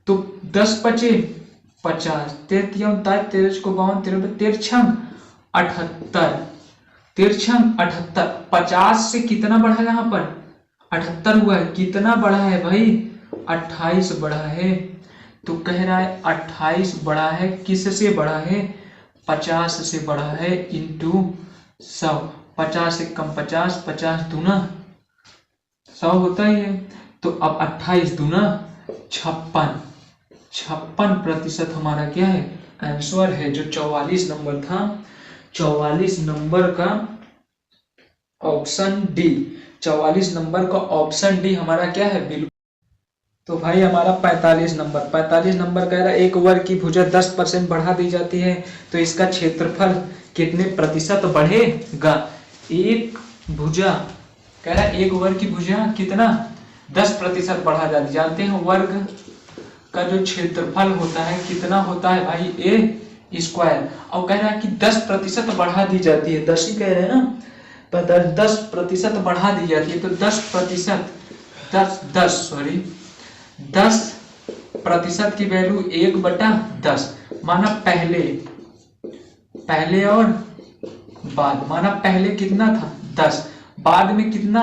तो 10 बचे 50, 13 13 को 52 13 छंग 78, 13 छंग 78, 50 से कितना बढ़ा यहाँ पर 78 हुआ है, कितना बढ़ा है भाई 28 बढ़ा है। तो कह रहा है 28 बढ़ा है, किससे बढ़ा है 50 से बढ़ा है, इंटू 100, 50 से कम 50, 50 दूना 100 होता ही है, तो अब 28 दूना 56, 56% हमारा क्या है आंसर है। जो 44 नंबर था, 44 नंबर का ऑप्शन डी, 44 नंबर का ऑप्शन डी हमारा क्या है बिल्कुल। तो भाई हमारा 45 नंबर, 45 नंबर कह रहा है एक वर्ग की भुजा 10% बढ़ा दी जाती है तो इसका क्षेत्रफल कितने प्रतिशत बढ़ेगा। एक भुजा कह रहा है एक वर्ग की भुजा कितना 10% बढ़ा जाती, जानते हैं वर्ग का जो क्षेत्रफल होता है कितना होता है भाई ए स्क्वायर, और कह रहा है कि 10% बढ़ा दी जाती है, 10 ही कह रहे हैं ना, पर 10% बढ़ा दी जाती है, तो 10% 10% की वैल्यू 1/10, माना पहले और बाद, माना पहले कितना था 10, बाद में कितना,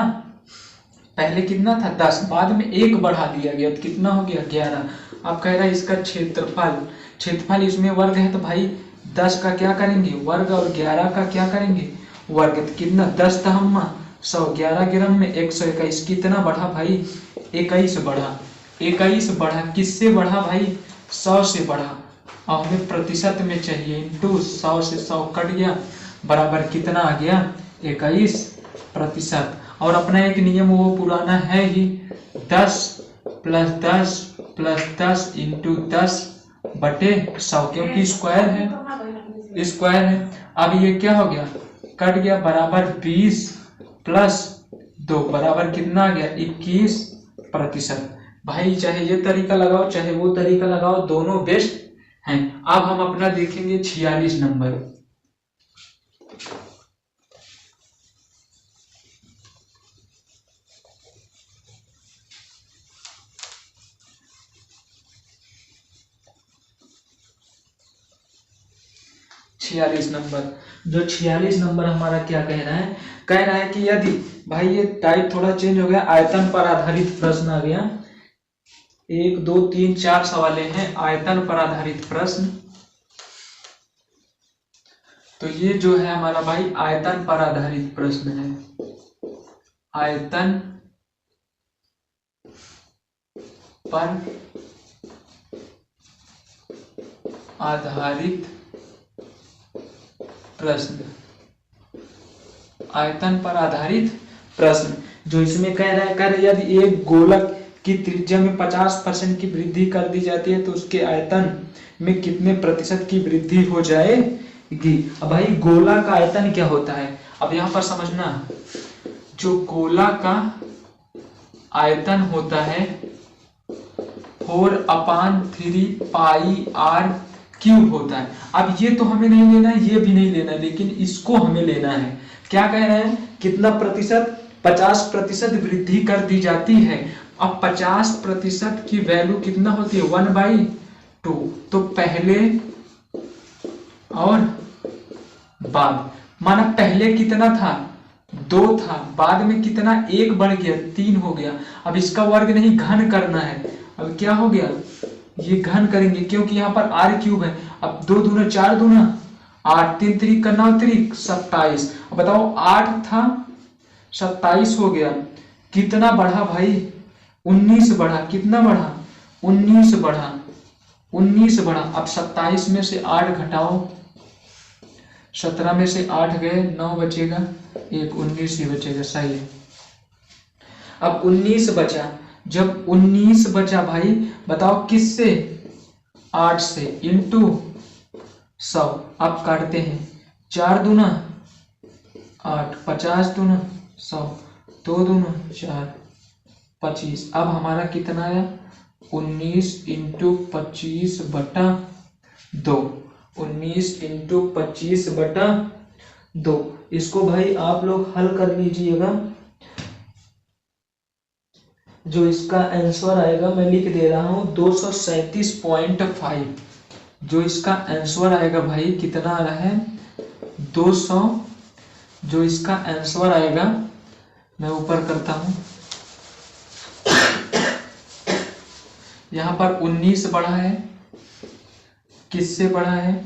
पहले कितना था 10, बाद में 1 बढ़ा दिया गया तो कितना हो गया 11। अब कह रहा है इसका क्षेत्रफल इसमें वर्ग है तो भाई 10 का क्या करेंगे वर्ग और 11 का क्या करेंगे वर्ग, तो कितना 10 था हम 100, 11 ग्राम में 121, कितना बढ़ा भाई 21 बढ़ा, 21 बढ़ा, किससे बढ़ा भाई 100 से बढ़ा, और हमें प्रतिशत में चाहिए, इंटू 100 से 100 कट गया, बराबर कितना आ गया 21%। और अपना एक नियम वो पुराना है ही, 10 + 10 + 10 इंटू 10/100, क्योंकि स्क्वायर है। अब ये क्या हो गया कट गया, बराबर 20 + 2 बराबर कितना आ गया 21%। भाई चाहे ये तरीका लगाओ चाहे वो तरीका लगाओ, दोनों बेस्ट हैं। अब हम अपना देखेंगे 46 नंबर। जो 46 नंबर हमारा क्या कह रहा है कि यदि भाई ये टाइप थोड़ा चेंज हो गया, आयतन पर आधारित प्रश्न आ गया 1 2 3 4 सवालें हैं आयतन पर आधारित प्रश्न। तो ये जो है हमारा भाई आयतन पर आधारित प्रश्न है, आयतन पर आधारित प्रश्न, आयतन पर आधारित प्रश्न। जो इसमें कह रहा है कर यदि एक गोलक की त्रिज्या में 50% की वृद्धि कर दी जाती है तो उसके आयतन में कितने प्रतिशत की वृद्धि हो जाएगी। अब भाई गोला का आयतन क्या होता है, अब यहां पर समझना, जो गोला का आयतन होता है 4/3 पाई r क्यूब होता है। अब ये तो हमें नहीं लेना है, ये भी नहीं लेना है, लेकिन इसको हमें लेना है। क्या कह रहे हैं, कितना प्रतिशत, 50% वृद्धि कर दी जाती है। अब 50% की वैल्यू कितना होती है, 1/2। तो पहले और बाद, माना पहले कितना था, 2 था, बाद में कितना, 1 बढ़ गया, 3 हो गया। अब इसका वर्ग नहीं, घन करना है। अब क्या हो गया, ये घन करेंगे क्योंकि यहाँ पर r क्यूब है। अब 2 दूना 4 दूना 8, 3 3 करना 27। अब बताओ 8 था 27 हो गया, कितना बढ़ा भाई, 19 बढ़ा। कितना बढ़ा, 19 बढ़ा, 19 बढ़ा। अब 27 में से 8 घटाओ, 17 में से 8 गए, 9 बचेगा, 1 19 ही बचेगा, सही है। अब 19 बचा, जब 19 बचा भाई बताओ किससे, 8 से, इंटू 100। अब काटते हैं, 4 दूना 8, 50 दूना 100, 2 दूना 4, 25। अब हमारा कितना आया, 19 इंटू 25 बटा 2, 19 इंटू 25 बटा 2। इसको भाई आप लोग हल कर लीजिएगा। जो इसका आंसर आएगा मैं लिख दे रहा हूं 237.5। जो इसका आंसर आएगा भाई कितना आ रहा है, 200। जो इसका आंसर आएगा मैं ऊपर करता हूं, यहां पर 19 बढ़ा है, किससे बढ़ा है,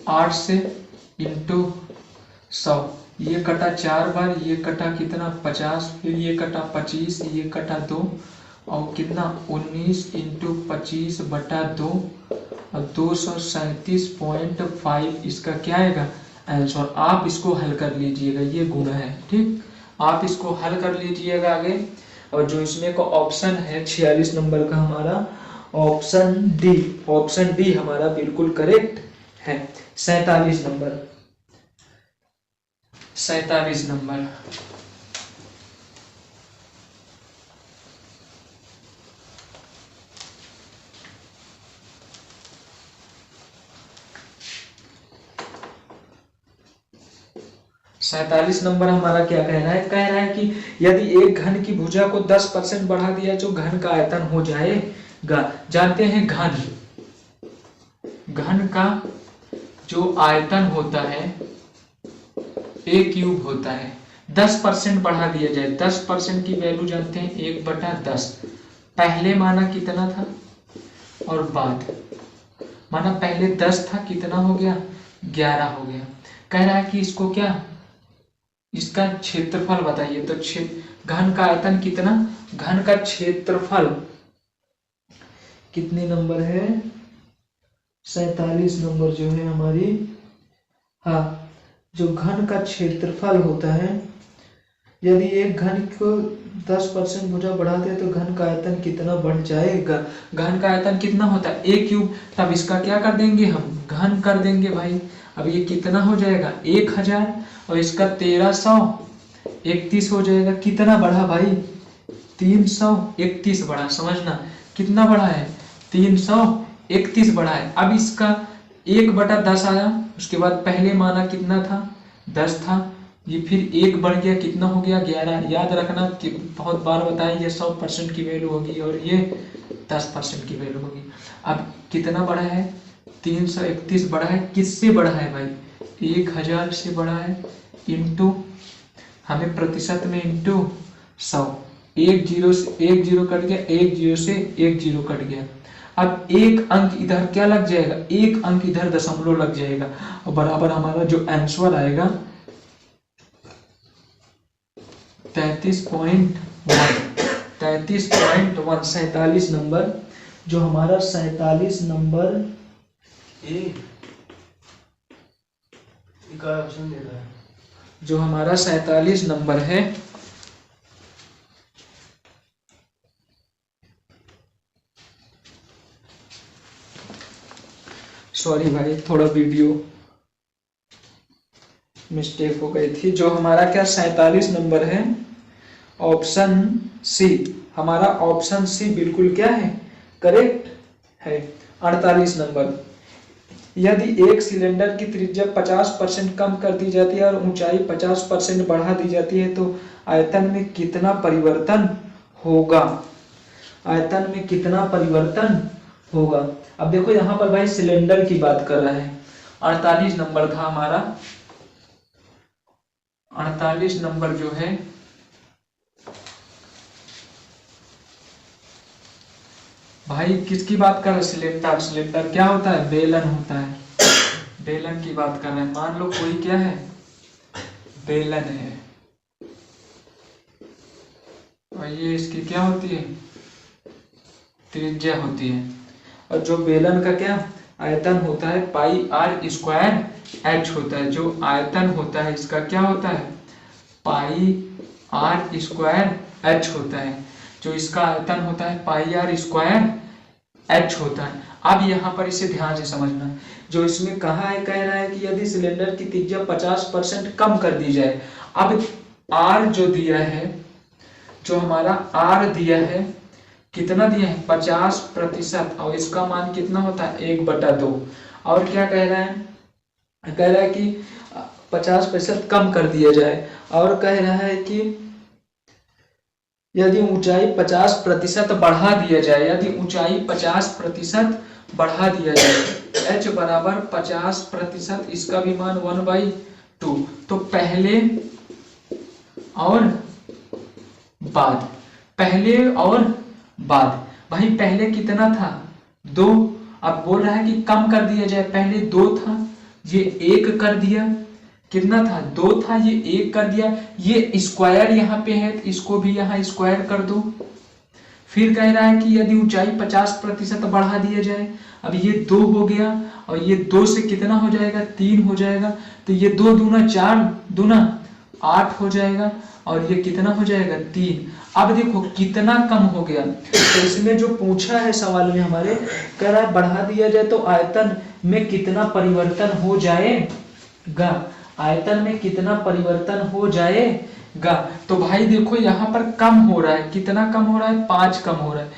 8 से, इंटू 100। ये कटा 4 बार, ये कटा कितना 50, फिर ये कटा 25, ये कटा 2, और कितना 19 इंटू 25 बटा 2, और 237.5 इसका क्या आएगा आंसर। आप इसको हल कर लीजिएगा, ये गुना है, ठीक। आप इसको हल कर लीजिएगा आगे। और जो इसमें का ऑप्शन है 46 नंबर का हमारा ऑप्शन डी, ऑप्शन डी हमारा बिल्कुल करेक्ट है। 47 नंबर, 47 नंबर, नंबर हमारा क्या कह रहा है, कह रहा है कि यदि एक घन की भुजा को 10% बढ़ा दिया जो घन का आयतन हो जाएगा। जानते हैं घन, घन का जो आयतन होता है a क्यूब होता है। 10% बढ़ा दिया जाए, 10% की वैल्यू जानते हैं 1/10। पहले माना कितना था और बाद माना, पहले 10 था, कितना हो गया 11 हो गया। कह रहा है कि इसको क्या, इसका क्षेत्रफल बताइए। तो घन का आयतन कितना, घन का क्षेत्रफल कितने नंबर है, 47 नंबर जो है हमारी। हाँ, जो घन का क्षेत्रफल होता है, यदि एक घन को 10% भुजा बढ़ाते हैं तो घन का आयतन कितना बढ़ जाएगा। घन का आयतन कितना होता है a क्यूब, तब इसका क्या कर देंगे हम, घन कर देंगे भाई। अब ये कितना हो जाएगा 1000, और इसका 1331 हो जाएगा। कितना बढ़ा भाई, 331 बढ़ा। समझना कितना बढ़ा है, 331 बढ़ा है। अब इसका 1/10 आया, उसके बाद पहले माना कितना था 10 था, ये फिर 1 बढ़ गया, कितना हो गया 11। याद रखना कि बहुत बार बताया, ये 100% की वैल्यू होगी और ये 10% की वैल्यू होगी। अब कितना बढ़ा है, 331 बढ़ा है। किससे बढ़ा है भाई, 1000 से बढ़ा है, इंटू हमें प्रतिशत में इंटू 100, एक जीरो से एक जीरो कट गया, एक जीरो से एक जीरो कट गया। अब एक अंक इधर क्या लग जाएगा, एक अंक इधर दशमलव लग जाएगा और बराबर हमारा जो आंसर आएगा 33.1 47 नंबर, जो हमारा 47 नंबर ऑप्शन दे रहा है, जो हमारा 47 नंबर है, सॉरी भाई थोड़ा वीडियो मिस्टेक हो गई थी, जो हमारा क्या 47 नंबर है, ऑप्शन सी, हमारा ऑप्शन सी बिल्कुल क्या है, करेक्ट है। 48 नंबर, यदि एक सिलेंडर की त्रिज्या 50% कम कर दी जाती है और ऊंचाई 50% बढ़ा दी जाती है तो आयतन में कितना परिवर्तन होगा, आयतन में कितना परिवर्तन होगा। अब देखो यहाँ पर भाई सिलेंडर की बात कर रहा है, 48 नंबर था हमारा, 48 नंबर जो है भाई किसकी बात कर रहे हैं, सिलेंडर। सिलेंडर क्या होता है, बेलन होता है, बेलन की बात कर रहे हैं। मान लो कोई क्या है, बेलन है और ये इसकी क्या होती है, त्रिज्या होती है, और जो बेलन का क्या आयतन होता है पाई आर स्क्वायर एच होता है, जो आयतन होता है इसका क्या होता है, पाई आर स्क्वायर एच होता है, जो इसका आयतन होता है पाई आर स्क्वायर एच होता है। अब यहाँ पर इसे ध्यान से समझना, जो इसमें कहा है, कह रहा है कि यदि सिलेंडर की त्रिज्या 50% कम कर दी जाए। अब आर जो दिया है, जो हमारा आर दिया है, कितना दिया है 50%, और इसका मान कितना होता है 1/2। और क्या कह रहा है, कह रहा है कि 50% कम कर दिया जाए, और कह रहा है कि यदि ऊंचाई 50% बढ़ा दिया जाए, यदि ऊंचाई 50% बढ़ा दिया जाए, h बराबर 50%, इसका भी मान 1/2। तो पहले और बाद, पहले और बाद, भाई पहले कितना था 2, अब बोल रहा है कि कम कर दिया जाए, पहले 2 था ये 1 कर दिया, कितना था 2 था ये 1 कर दिया, ये स्क्वायर यहाँ पे है तो इसको भी यहाँ स्क्वायर कर दो। फिर कह रहा है कि यदि ऊंचाई 50% बढ़ा दिया जाए, अब ये 2 हो गया और ये 2 से कितना हो जाएगा 3 हो जाएगा, तो ये 2 दूना 4 दूना 8 हो जाएगा, और ये कितना हो जाएगा 3। अब देखो कितना कम हो गया, तो इसमें जो पूछा है सवाल में हमारे, कह रहा है बढ़ा दिया जाए तो आयतन में कितना परिवर्तन हो जाएगा, आयतन में कितना परिवर्तन हो जाएगा। तो भाई देखो यहाँ पर कम हो रहा है, कितना कम हो रहा है 5 कम हो रहा है,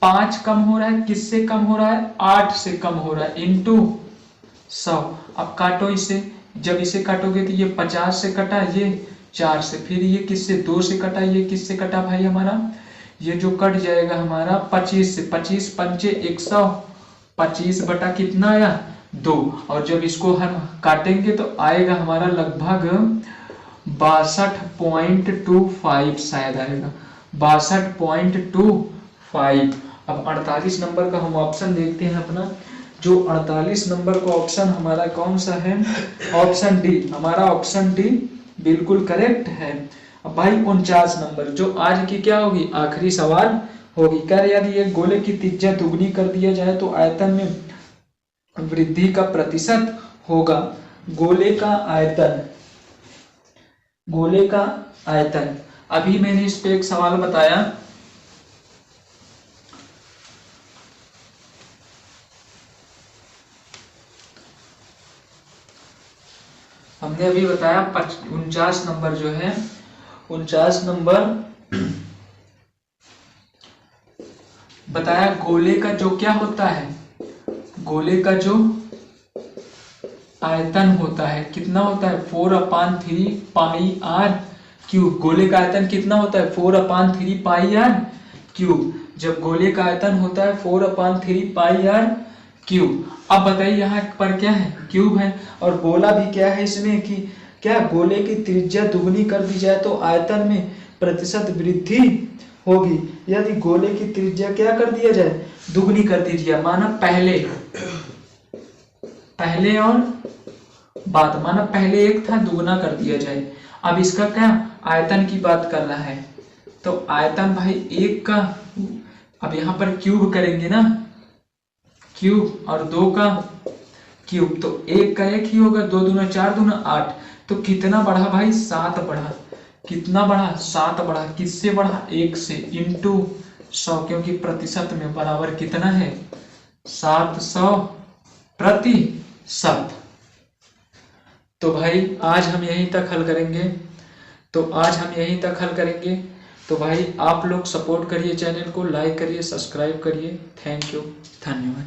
5 कम हो रहा है, किससे कम हो रहा है 8 से कम हो रहा है, इंटू 100। अब काटो इसे, जब इसे काटोगे तो ये 50 से कटा, ये 4 से, फिर ये किससे 2 से कटा, ये किससे कटा भाई हमारा, ये जो कट जाएगा हमारा 25 से, 25 पंचे 100, 25 बटा कितना आया 2, और जब इसको हम काटेंगे तो आएगा हमारा लगभग 62.25 शायद आएगा, 62.25। अब 48 नंबर का हम ऑप्शन देखते हैं अपना, जो 48 नंबर का ऑप्शन हमारा कौन सा है, ऑप्शन डी, हमारा ऑप्शन डी बिल्कुल करेक्ट है। अब भाई 49 नंबर, जो आज की क्या होगी आखिरी सवाल होगी, कह रहे यदि एक गोले की त्रिज्या दुगनी कर दिया जाए तो आयतन में वृद्धि का प्रतिशत होगा। गोले का आयतन, गोले का आयतन, अभी मैंने इस पे एक सवाल बताया, हमने अभी बताया 49 नंबर जो है, 49 नंबर बताया गोले का जो क्या होता है, गोले का जो आयतन होता है कितना होता है 4/3 पाई आर क्यूब। गोले का आयतन कितना होता है 4/3 पाई आर क्यूब। जब गोले का आयतन होता है 4/3 पाई आर क्यूब। अब बताइए यहाँ पर क्या है क्यूब है, और बोला भी क्या है इसमें कि क्या गोले की त्रिज्या दुगनी कर दी जाए तो आयतन में प्रतिशत वृद्धि होगी, यानी गोले की त्रिज्या क्या कर दिया जाए, दुगनी कर दीजिए। माना पहले और बाद, माना पहले 1 था, दुगना कर दिया जाए। अब इसका क्या आयतन की बात कर रहा है, तो आयतन भाई 1 का, अब यहाँ पर क्यूब करेंगे ना, क्यूब, और 2 का क्यूब, तो 1 का 1 ही होगा, 2 दूना 4 दूना 8, तो कितना बढ़ा भाई, 7 बढ़ा। कितना बढ़ा, 7 बढ़ा। किससे बढ़ा, 1 से, इंटू 100, क्योंकि प्रतिशत में बराबर कितना है, 700%। तो भाई आज हम यहीं तक हल करेंगे। तो भाई आप लोग सपोर्ट करिए, चैनल को लाइक करिए, सब्सक्राइब करिए। थैंक यू, धन्यवाद।